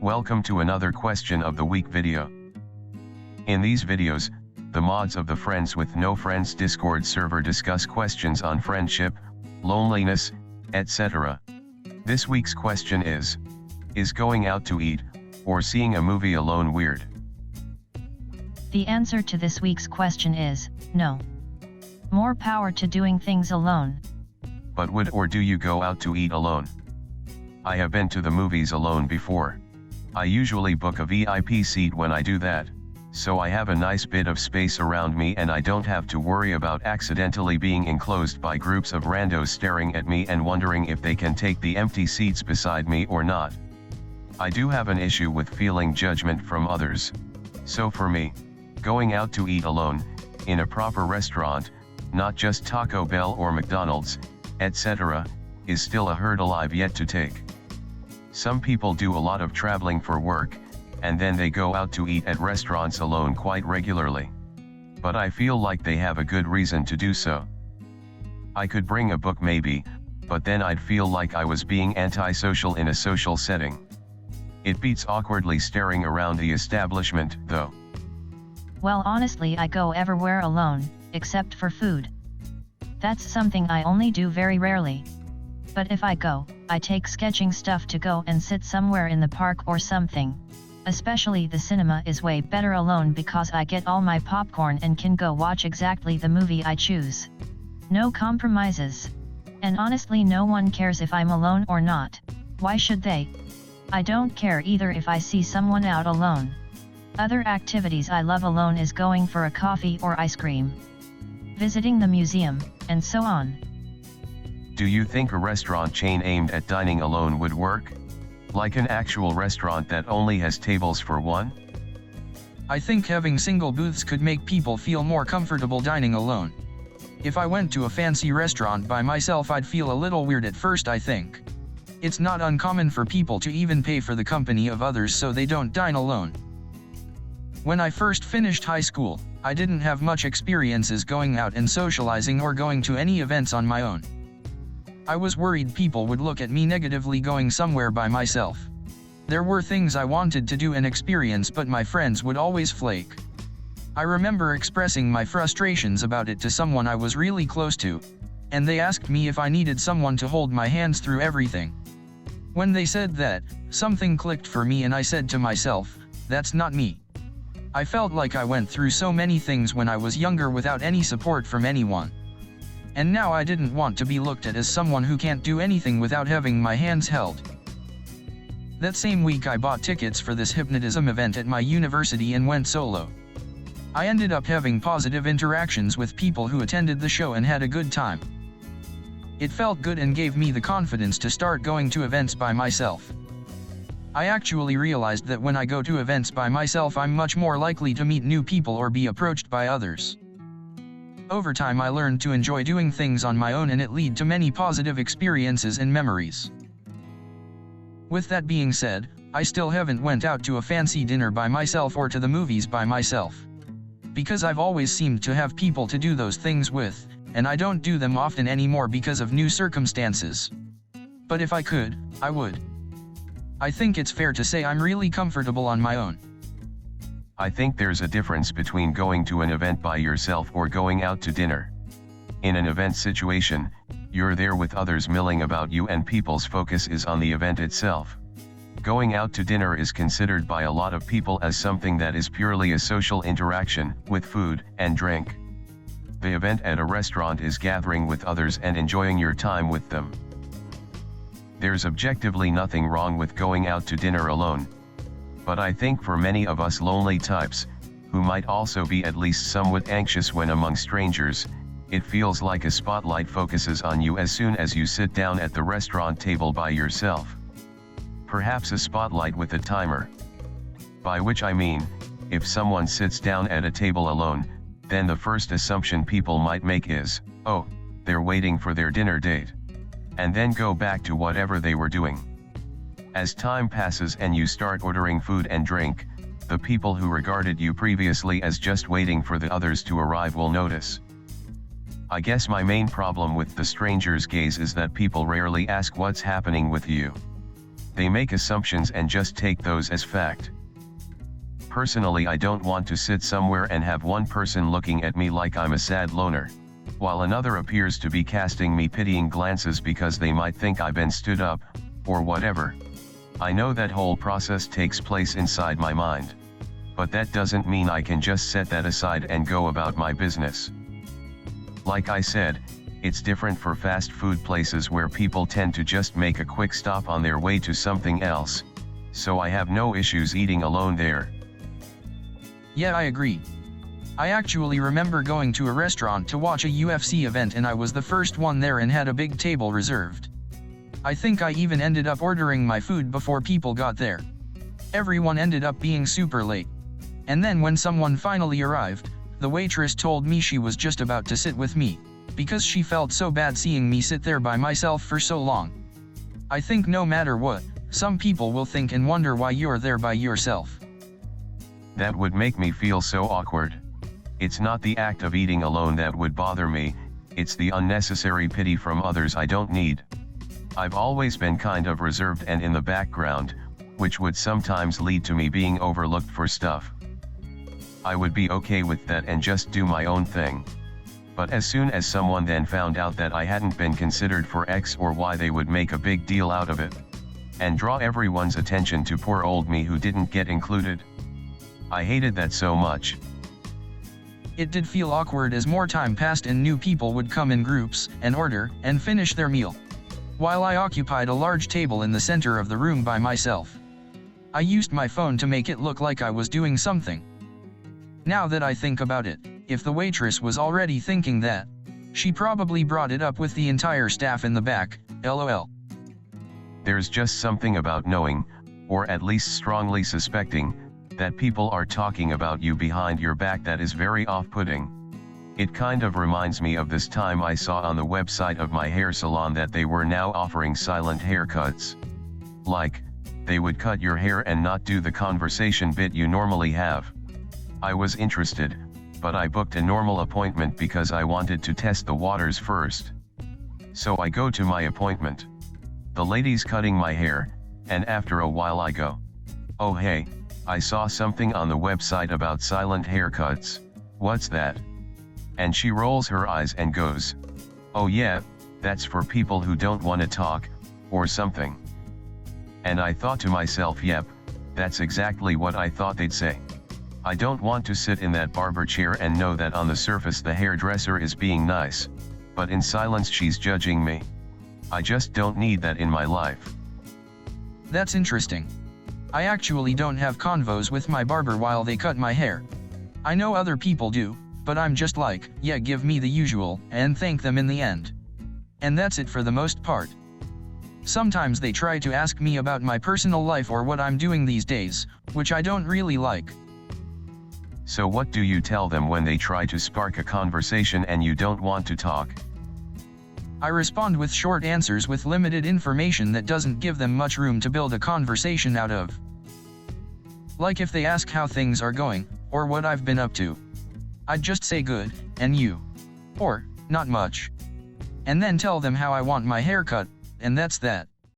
Welcome to another question of the week video. In these videos, the mods of the Friends with No Friends Discord server discuss questions on friendship, loneliness, etc. This week's question is going out to eat, or seeing a movie alone weird? The answer to this week's question is, no. More power to doing things alone. But would or do you go out to eat alone? I have been to the movies alone before. I usually book a VIP seat when I do that, so I have a nice bit of space around me and I don't have to worry about accidentally being enclosed by groups of randos staring at me and wondering if they can take the empty seats beside me or not. I do have an issue with feeling judgment from others. So for me, going out to eat alone, in a proper restaurant, not just Taco Bell or McDonald's, etc., is still a hurdle I've yet to take. Some people do a lot of traveling for work, and then they go out to eat at restaurants alone quite regularly. But I feel like they have a good reason to do so. I could bring a book maybe, but then I'd feel like I was being antisocial in a social setting. It beats awkwardly staring around the establishment, though. Well, honestly, I go everywhere alone, except for food. That's something I only do very rarely. But if I go, I take sketching stuff to go and sit somewhere in the park or something. Especially the cinema is way better alone because I get all my popcorn and can go watch exactly the movie I choose. No compromises. And honestly, no one cares if I'm alone or not. Why should they? I don't care either if I see someone out alone. Other activities I love alone is going for a coffee or ice cream, visiting the museum, and so on. Do you think a restaurant chain aimed at dining alone would work? Like an actual restaurant that only has tables for one? I think having single booths could make people feel more comfortable dining alone. If I went to a fancy restaurant by myself, I'd feel a little weird at first, I think. It's not uncommon for people to even pay for the company of others so they don't dine alone. When I first finished high school, I didn't have much experiences going out and socializing or going to any events on my own. I was worried people would look at me negatively going somewhere by myself. There were things I wanted to do and experience, but my friends would always flake. I remember expressing my frustrations about it to someone I was really close to, and they asked me if I needed someone to hold my hands through everything. When they said that, something clicked for me and I said to myself, that's not me. I felt like I went through so many things when I was younger without any support from anyone. And now I didn't want to be looked at as someone who can't do anything without having my hands held. That same week I bought tickets for this hypnotism event at my university and went solo. I ended up having positive interactions with people who attended the show and had a good time. It felt good and gave me the confidence to start going to events by myself. I actually realized that when I go to events by myself, I'm much more likely to meet new people or be approached by others. Over time I learned to enjoy doing things on my own and it led to many positive experiences and memories. With that being said, I still haven't went out to a fancy dinner by myself or to the movies by myself. Because I've always seemed to have people to do those things with, and I don't do them often anymore because of new circumstances. But if I could, I would. I think it's fair to say I'm really comfortable on my own. I think there's a difference between going to an event by yourself or going out to dinner. In an event situation, you're there with others milling about you and people's focus is on the event itself. Going out to dinner is considered by a lot of people as something that is purely a social interaction, with food and drink. The event at a restaurant is gathering with others and enjoying your time with them. There's objectively nothing wrong with going out to dinner alone. But I think for many of us lonely types, who might also be at least somewhat anxious when among strangers, it feels like a spotlight focuses on you as soon as you sit down at the restaurant table by yourself. Perhaps a spotlight with a timer. By which I mean, if someone sits down at a table alone, then the first assumption people might make is, oh, they're waiting for their dinner date. And then go back to whatever they were doing. As time passes and you start ordering food and drink, the people who regarded you previously as just waiting for the others to arrive will notice. I guess my main problem with the stranger's gaze is that people rarely ask what's happening with you. They make assumptions and just take those as fact. Personally, I don't want to sit somewhere and have one person looking at me like I'm a sad loner, while another appears to be casting me pitying glances because they might think I've been stood up, or whatever. I know that whole process takes place inside my mind. But that doesn't mean I can just set that aside and go about my business. Like I said, it's different for fast food places where people tend to just make a quick stop on their way to something else, so I have no issues eating alone there. Yeah, I agree. I actually remember going to a restaurant to watch a UFC event and I was the first one there and had a big table reserved. I think I even ended up ordering my food before people got there. Everyone ended up being super late. And then when someone finally arrived, the waitress told me she was just about to sit with me, because she felt so bad seeing me sit there by myself for so long. I think no matter what, some people will think and wonder why you're there by yourself. That would make me feel so awkward. It's not the act of eating alone that would bother me, it's the unnecessary pity from others I don't need. I've always been kind of reserved and in the background, which would sometimes lead to me being overlooked for stuff. I would be okay with that and just do my own thing. But as soon as someone then found out that I hadn't been considered for X or Y, they would make a big deal out of it. And draw everyone's attention to poor old me who didn't get included. I hated that so much. It did feel awkward as more time passed and new people would come in groups, and order, and finish their meal. While I occupied a large table in the center of the room by myself. I used my phone to make it look like I was doing something. Now that I think about it, if the waitress was already thinking that, she probably brought it up with the entire staff in the back, lol. There's just something about knowing, or at least strongly suspecting, that people are talking about you behind your back that is very off-putting. It kind of reminds me of this time I saw on the website of my hair salon that they were now offering silent haircuts. Like, they would cut your hair and not do the conversation bit you normally have. I was interested, but I booked a normal appointment because I wanted to test the waters first. So I go to my appointment. The lady's cutting my hair, and after a while I go, "Oh hey, I saw something on the website about silent haircuts, what's that?" And she rolls her eyes and goes, "Oh yeah, that's for people who don't want to talk, or something." And I thought to myself, yep, that's exactly what I thought they'd say. I don't want to sit in that barber chair and know that on the surface the hairdresser is being nice, but in silence she's judging me. I just don't need that in my life. That's interesting. I actually don't have convos with my barber while they cut my hair. I know other people do, but I'm just like, yeah, give me the usual, and thank them in the end. And that's it for the most part. Sometimes they try to ask me about my personal life or what I'm doing these days, which I don't really like. So what do you tell them when they try to spark a conversation and you don't want to talk? I respond with short answers with limited information that doesn't give them much room to build a conversation out of. Like if they ask how things are going, or what I've been up to. I'd just say good, and you. Or, not much. And then tell them how I want my haircut, and that's that.